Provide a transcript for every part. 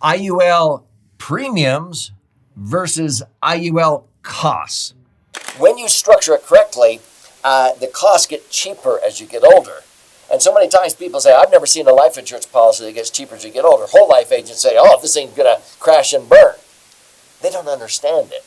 IUL premiums versus IUL costs. When you structure it correctly, the costs get cheaper as you get older. And so many times people say, I've never seen a life insurance policy that gets cheaper as you get older. Whole life agents say, oh, this thing's going to crash and burn. They don't understand it.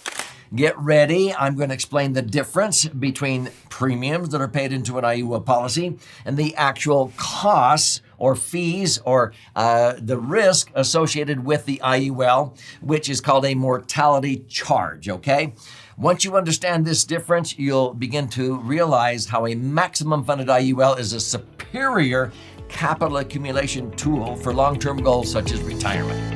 Get ready. I'm going to explain the difference between premiums that are paid into an IUL policy and the actual costs or fees or the risk associated with the IUL, which is called a mortality charge, okay? Once you understand this difference, you'll begin to realize how a maximum funded IUL is a superior capital accumulation tool for long-term goals such as retirement.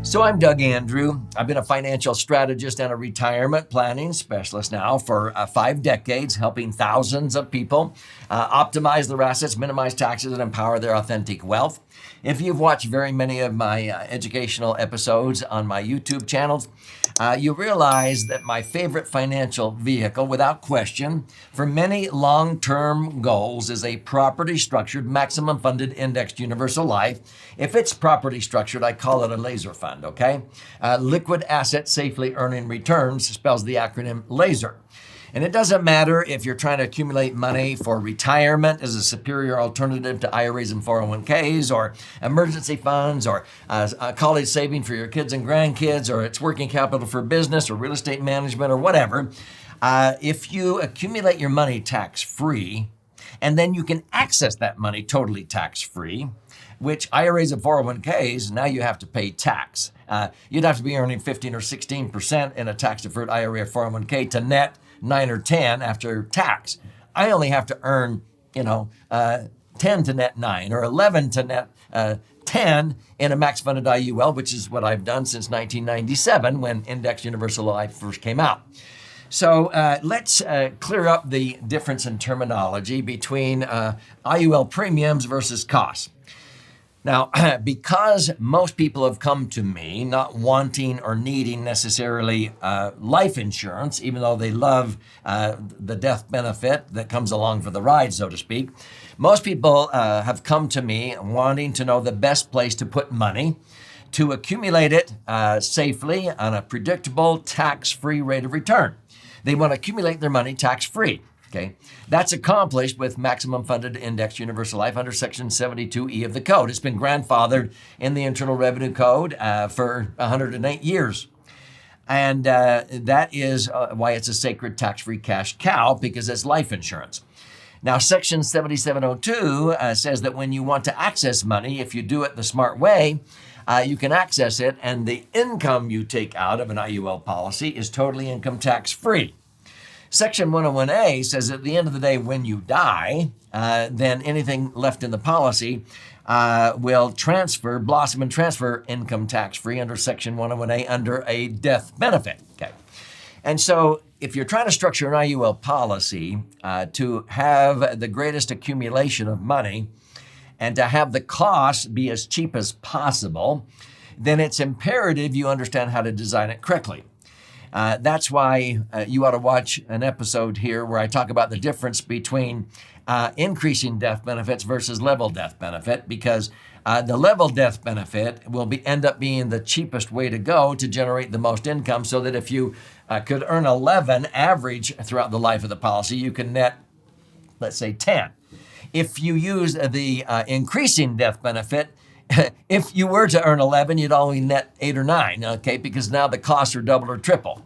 So I'm Doug Andrew. I've been a financial strategist and a retirement planning specialist now for 5 decades, helping thousands of people optimize their assets, minimize taxes, and empower their authentic wealth. If you've watched very many of my educational episodes on my YouTube channels, you realize that my favorite financial vehicle, without question, for many long-term goals is a properly structured, maximum funded indexed universal life. If it's properly structured, I call it a laser fund, okay? Liquid asset safely earning returns spells the acronym LASER. And it doesn't matter if you're trying to accumulate money for retirement as a superior alternative to IRAs and 401ks or emergency funds or college saving for your kids and grandkids, or it's working capital for business or real estate management or whatever. If you accumulate your money tax-free and then you can access that money totally tax-free, which IRAs and 401ks, now you have to pay tax. You'd have to be earning 15 or 16% in a tax-deferred IRA or 401k to net 9 or 10 after tax. I only have to earn, 10 to net 9 or 11 to net 10 in a max funded IUL, which is what I've done since 1997 when Indexed Universal Life first came out. So let's clear up the difference in terminology between IUL premiums versus costs. Now, because most people have come to me not wanting or needing necessarily life insurance, even though they love the death benefit that comes along for the ride, so to speak, most people have come to me wanting to know the best place to put money to accumulate it safely on a predictable tax-free rate of return. They want to accumulate their money tax-free. Okay, that's accomplished with maximum funded indexed universal life under Section 72E of the Code. It's been grandfathered in the Internal Revenue Code for 108 years. And that is why it's a sacred tax-free cash cow, because it's life insurance. Now, Section 7702 says that when you want to access money, if you do it the smart way, you can access it, and the income you take out of an IUL policy is totally income tax-free. Section 101A says at the end of the day, when you die, then anything left in the policy will blossom and transfer income tax-free under Section 101A under a death benefit. Okay. And so if you're trying to structure an IUL policy to have the greatest accumulation of money and to have the cost be as cheap as possible, then it's imperative you understand how to design it correctly. That's why you ought to watch an episode here where I talk about the difference between increasing death benefits versus level death benefit, because the level death benefit will end up being the cheapest way to go to generate the most income, so that if you could earn 11 average throughout the life of the policy, you can net, let's say, 10. If you use the increasing death benefit, if you were to earn 11, you'd only net 8 or 9, okay, because now the costs are double or triple.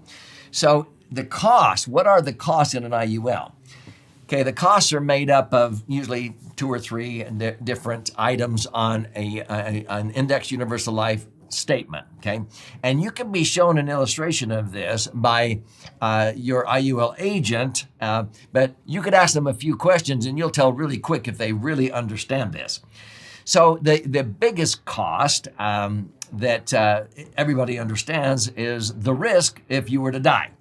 So the costs, what are the costs in an IUL? Okay, the costs are made up of usually 2 or 3 different items on an Indexed Universal Life statement, okay? And you can be shown an illustration of this by your IUL agent, but you could ask them a few questions and you'll tell really quick if they really understand this. So the biggest cost that everybody understands is the risk if you were to die.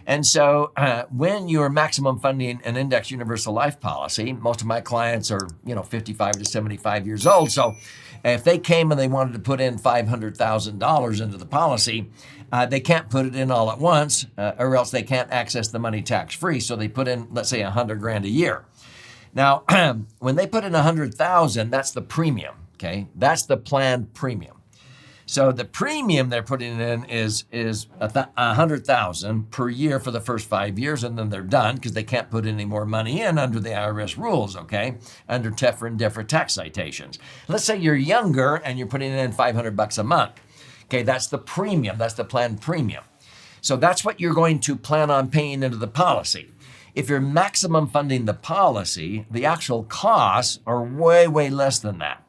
And so when you're maximum funding an Indexed Universal Life policy, most of my clients are, 55 to 75 years old. So if they came and they wanted to put in $500,000 into the policy, they can't put it in all at once, or else they can't access the money tax-free. So they put in, let's say, $100,000 a year. Now, when they put in $100,000, that's the premium. Okay, that's the planned premium. So the premium they're putting in is $100,000 per year for the first 5 years, and then they're done because they can't put any more money in under the IRS rules, okay, under TEFRA and DEFRA tax citations. Let's say you're younger and you're putting in $500 a month. Okay, that's the premium. That's the planned premium. So that's what you're going to plan on paying into the policy. If you're maximum funding the policy, the actual costs are way, way less than that.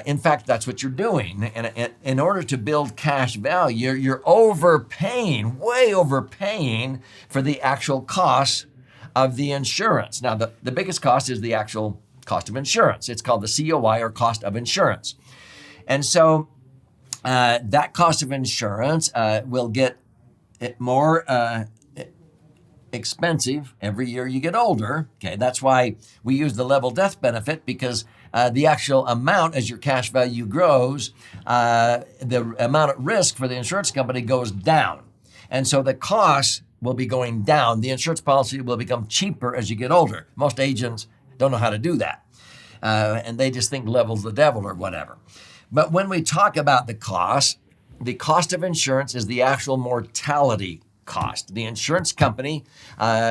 In fact, that's what you're doing. And in order to build cash value, you're overpaying, way overpaying for the actual cost of the insurance. Now, the biggest cost is the actual cost of insurance. It's called the COI, or cost of insurance. And so that cost of insurance will get more expensive every year you get older. Okay, that's why we use the level death benefit, because the actual amount, as your cash value grows, the amount at risk for the insurance company goes down. And so the cost will be going down. The insurance policy will become cheaper as you get older. Most agents don't know how to do that. And they just think level's the devil or whatever. But when we talk about the cost of insurance is the actual mortality cost. The insurance company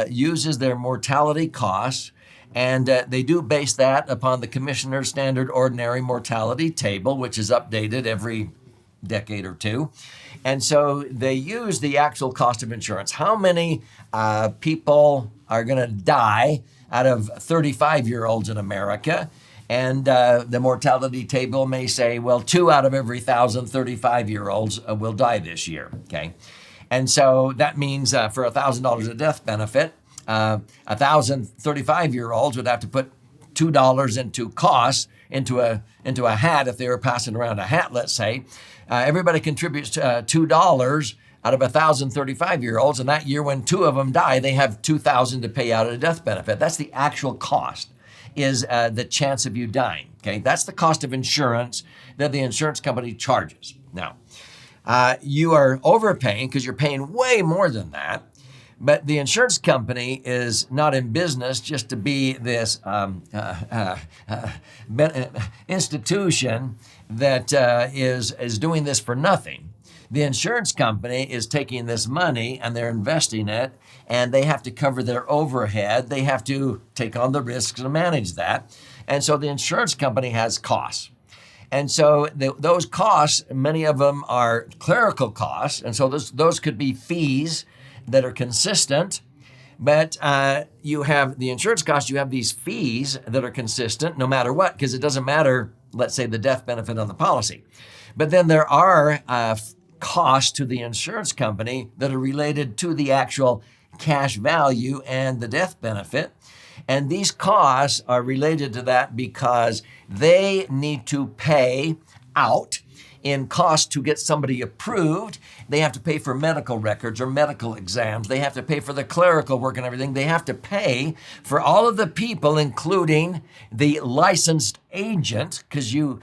uses their mortality costs, and they do base that upon the Commissioner's Standard Ordinary Mortality Table, which is updated every decade or two. And so they use the actual cost of insurance. How many people are going to die out of 35-year-olds in America? And the mortality table may say, well, 2 out of every 1,000 35-year-olds will die this year, okay? And so that means for $1,000 of death benefit, 1,000 35-year-olds would have to put $2 into costs, into a hat if they were passing around a hat, let's say. Everybody contributes $2 out of 1,000 35-year-olds, and that year when 2 of them die, they have $2,000 to pay out of a death benefit. That's the actual cost, is the chance of you dying, okay? That's the cost of insurance that the insurance company charges. Now, you are overpaying because you're paying way more than that. But the insurance company is not in business just to be this institution that is doing this for nothing. The insurance company is taking this money and they're investing it, and they have to cover their overhead. They have to take on the risks and manage that. And so the insurance company has costs. And so those costs, many of them are clerical costs. And so those could be fees that are consistent, but you have the insurance costs, you have these fees that are consistent no matter what, because it doesn't matter, let's say, the death benefit on the policy. But then there are costs to the insurance company that are related to the actual cash value and the death benefit. And these costs are related to that because they need to pay out in cost to get somebody approved. They have to pay for medical records or medical exams. They have to pay for the clerical work and everything. They have to pay for all of the people, including the licensed agent, because you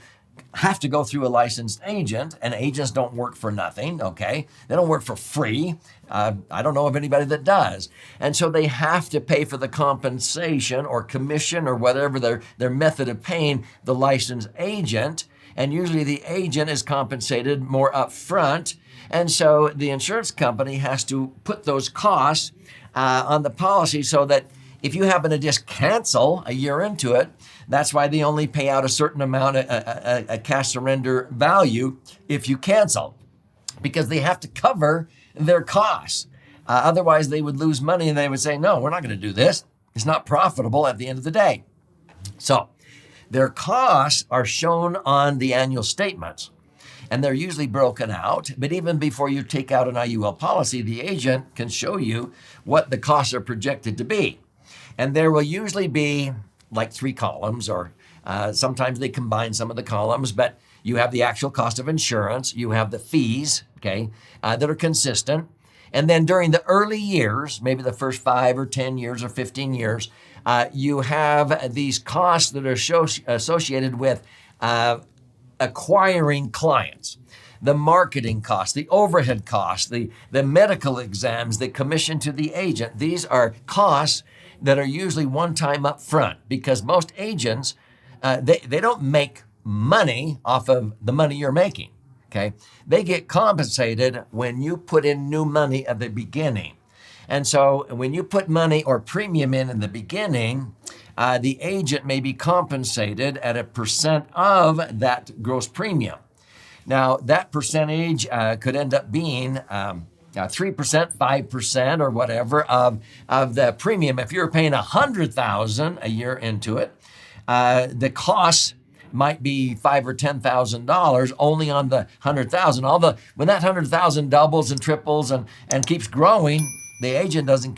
have to go through a licensed agent, and agents don't work for nothing, okay? They don't work for free. I don't know of anybody that does. And so they have to pay for the compensation or commission or whatever their method of paying the licensed agent. And usually the agent is compensated more upfront. And so the insurance company has to put those costs on the policy so that if you happen to just cancel a year into it, that's why they only pay out a certain amount, a cash surrender value if you cancel, because they have to cover their costs. Otherwise, they would lose money and they would say, no, we're not going to do this. It's not profitable at the end of the day. So their costs are shown on the annual statements, and they're usually broken out. But even before you take out an IUL policy, the agent can show you what the costs are projected to be. And there will usually be like 3 columns, or sometimes they combine some of the columns, but you have the actual cost of insurance, you have the fees, okay, that are consistent. And then during the early years, maybe the first 5 or 10 years or 15 years, you have these costs that are associated with acquiring clients, the marketing costs, the overhead costs, the medical exams, the commission to the agent. These are costs that are usually one time up front, because most agents, they don't make money off of the money you're making. Okay. They get compensated when you put in new money at the beginning. And so when you put money or premium in the beginning, the agent may be compensated at a percent of that gross premium. Now, that percentage could end up being 3%, 5%, or whatever of the premium. If you're paying $100,000 a year into it, the cost might be $5,000 or $10,000 only on the $100,000. When that $100,000 doubles and triples and keeps growing, the agent doesn't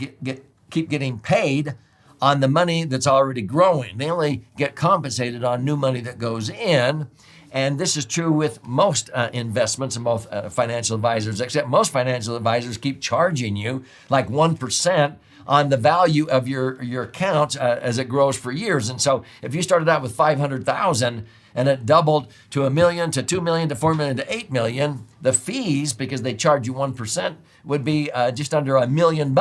keep getting paid on the money that's already growing. They only get compensated on new money that goes in. And this is true with most investments and most financial advisors, except most financial advisors keep charging you like 1% on the value of your account as it grows for years. And so if you started out with $500,000 and it doubled to $1 million, to $2 million, to $4 million, to $8 million, the fees, because they charge you 1%, would be just under $1 million.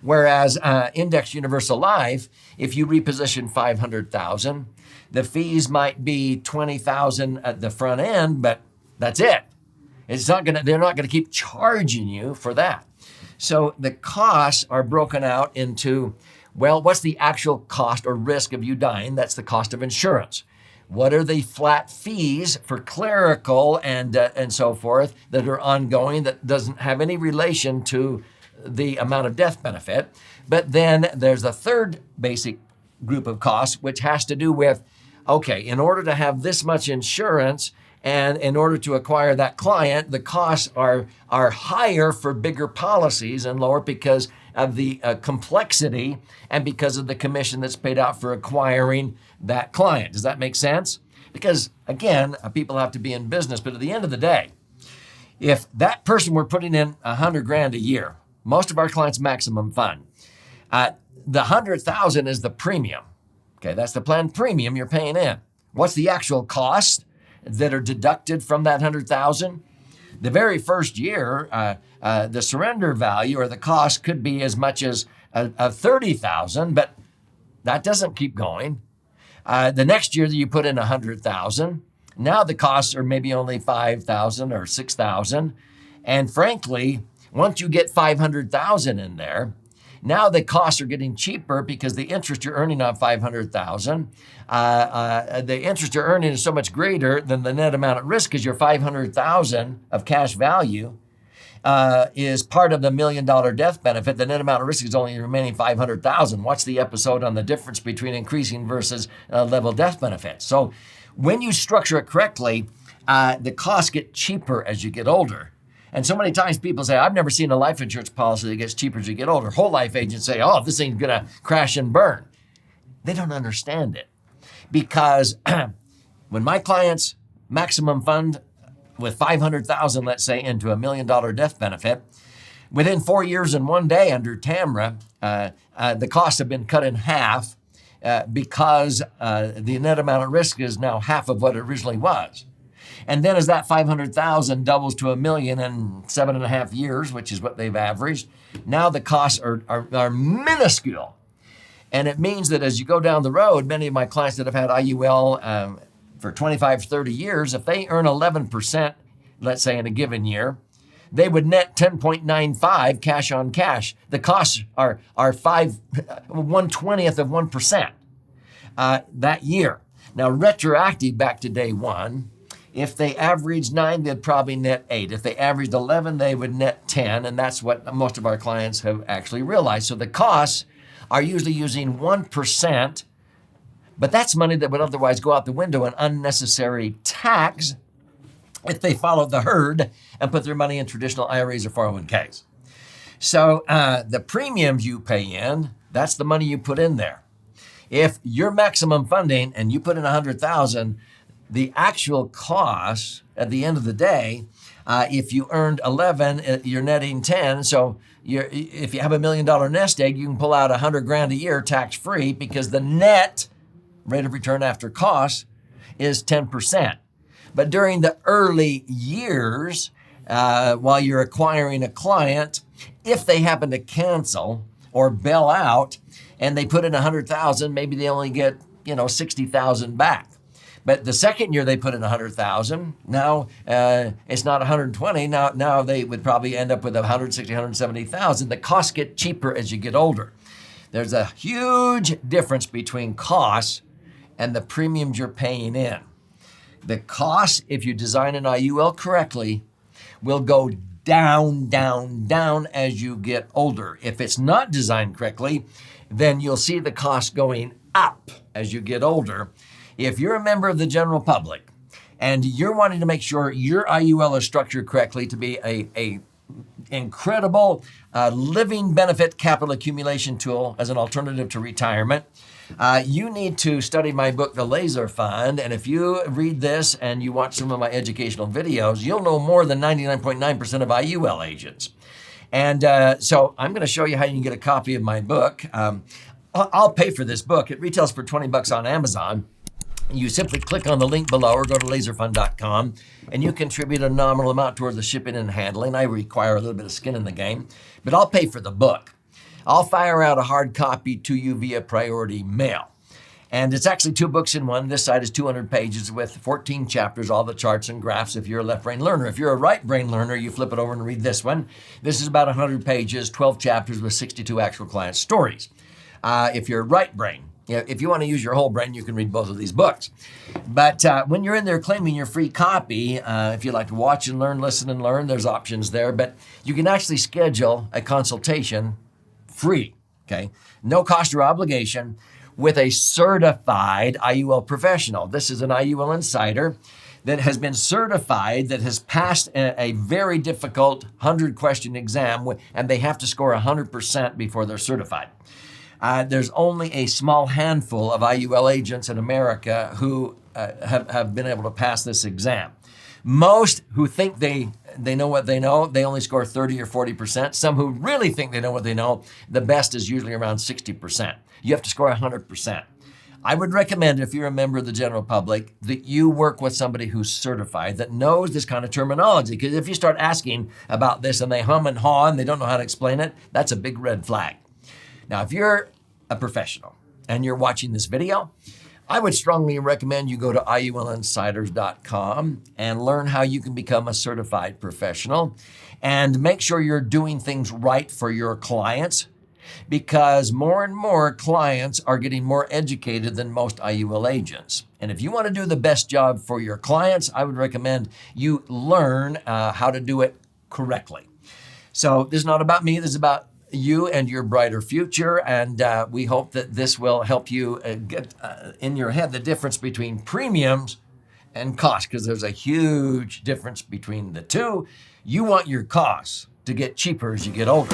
Whereas Index Universal Life, if you reposition $500,000, the fees might be $20,000 at the front end, but that's it. They're not gonna keep charging you for that. So the costs are broken out into, well, what's the actual cost or risk of you dying? That's the cost of insurance. What are the flat fees for clerical and so forth that are ongoing that doesn't have any relation to the amount of death benefit? But then there's a third basic group of costs, which has to do with, okay, in order to have this much insurance and in order to acquire that client, the costs are higher for bigger policies and lower because of the complexity and because of the commission that's paid out for acquiring that client. Does that make sense? Because again, people have to be in business, but at the end of the day, if that person were putting in $100,000 a year, most of our clients' maximum fund, the $100,000 is the premium. Okay, that's the planned premium you're paying in. What's the actual cost that are deducted from that $100,000? The very first year, the surrender value or the cost could be as much as $30,000, but that doesn't keep going. The next year that you put in $100,000, now the costs are maybe only $5,000 or $6,000. And frankly, once you get $500,000 in there, now the costs are getting cheaper because the interest you're earning on $500,000, the interest you're earning is so much greater than the net amount at risk because your $500,000 of cash value is part of the $1 million death benefit. The net amount of risk is only remaining $500,000. Watch the episode on the difference between increasing versus level death benefits. So when you structure it correctly, the costs get cheaper as you get older. And so many times people say, I've never seen a life insurance policy that gets cheaper as you get older. Whole life agents say, oh, this thing's going to crash and burn. They don't understand it. Because when my clients maximum fund with $500,000, let's say, into $1 million death benefit, within 4 years and 1 day under TAMRA, the costs have been cut in half because the net amount at risk is now half of what it originally was. And then as that $500,000 doubles to $1 million in 7.5 years, which is what they've averaged, now the costs are minuscule. And it means that as you go down the road, many of my clients that have had IUL for 25, 30 years, if they earn 11%, let's say in a given year, they would net 10.95 cash on cash. The costs are 1/20th of 1% that year. Now, retroactive back to day one, if they averaged 9, they'd probably net 8. If they averaged 11, they would net 10, and that's what most of our clients have actually realized. So the costs are usually using 1%, but that's money that would otherwise go out the window in unnecessary tax if they followed the herd and put their money in traditional IRAs or 401ks. So the premiums you pay in, that's the money you put in there. If your maximum funding and you put in $100,000, the actual cost at the end of the day, if you earned 11, you're netting 10. So if you have $1 million nest egg, you can pull out $100,000 a year tax-free because the net rate of return after cost is 10%. But during the early years, while you're acquiring a client, if they happen to cancel or bail out and they put in $100,000, maybe they only get, $60,000 back. But the second year they put in 100,000. Now it's not 120. Now they would probably end up with 160, 170,000. The costs get cheaper as you get older. There's a huge difference between costs and the premiums you're paying in. The costs, if you design an IUL correctly, will go down, down, down as you get older. If it's not designed correctly, then you'll see the cost going up as you get older. If you're a member of the general public and you're wanting to make sure your IUL is structured correctly to be a incredible living benefit capital accumulation tool as an alternative to retirement, you need to study my book, The Laser Fund. And if you read this and you watch some of my educational videos, you'll know more than 99.9% of IUL agents. And so I'm going to show you how you can get a copy of my book. I'll pay for this book. It retails for $20 on Amazon. You simply click on the link below or go to laserfund.com and you contribute a nominal amount towards the shipping and handling. I require a little bit of skin in the game, but I'll pay for the book. I'll fire out a hard copy to you via priority mail. And it's actually 2 books in one. This side is 200 pages with 14 chapters, all the charts and graphs if you're a left brain learner. If you're a right brain learner, you flip it over and read this one. This is about 100 pages, 12 chapters with 62 actual client stories. If you're right brain, if you want to use your whole brain, you can read both of these books. But when you're in there claiming your free copy, if you like to watch and learn, listen and learn, there's options there. But you can actually schedule a consultation free, okay? No cost or obligation with a certified IUL professional. This is an IUL insider that has been certified, that has passed a very difficult 100-question exam, and they have to score 100% before they're certified. There's only a small handful of IUL agents in America who have been able to pass this exam. Most who think they know what they know, they only score 30 or 40%. Some who really think they know what they know, the best is usually around 60%. You have to score 100%. I would recommend, if you're a member of the general public, that you work with somebody who's certified, that knows this kind of terminology. Because if you start asking about this and they hum and haw and they don't know how to explain it, that's a big red flag. Now, if you're a professional and you're watching this video, I would strongly recommend you go to IULinsiders.com and learn how you can become a certified professional and make sure you're doing things right for your clients, because more and more clients are getting more educated than most IUL agents. And if you want to do the best job for your clients, I would recommend you learn how to do it correctly. So this is not about me. This is about you and your brighter future. And we hope that this will help you get in your head the difference between premiums and costs, because there's a huge difference between the two. You want your costs to get cheaper as you get older.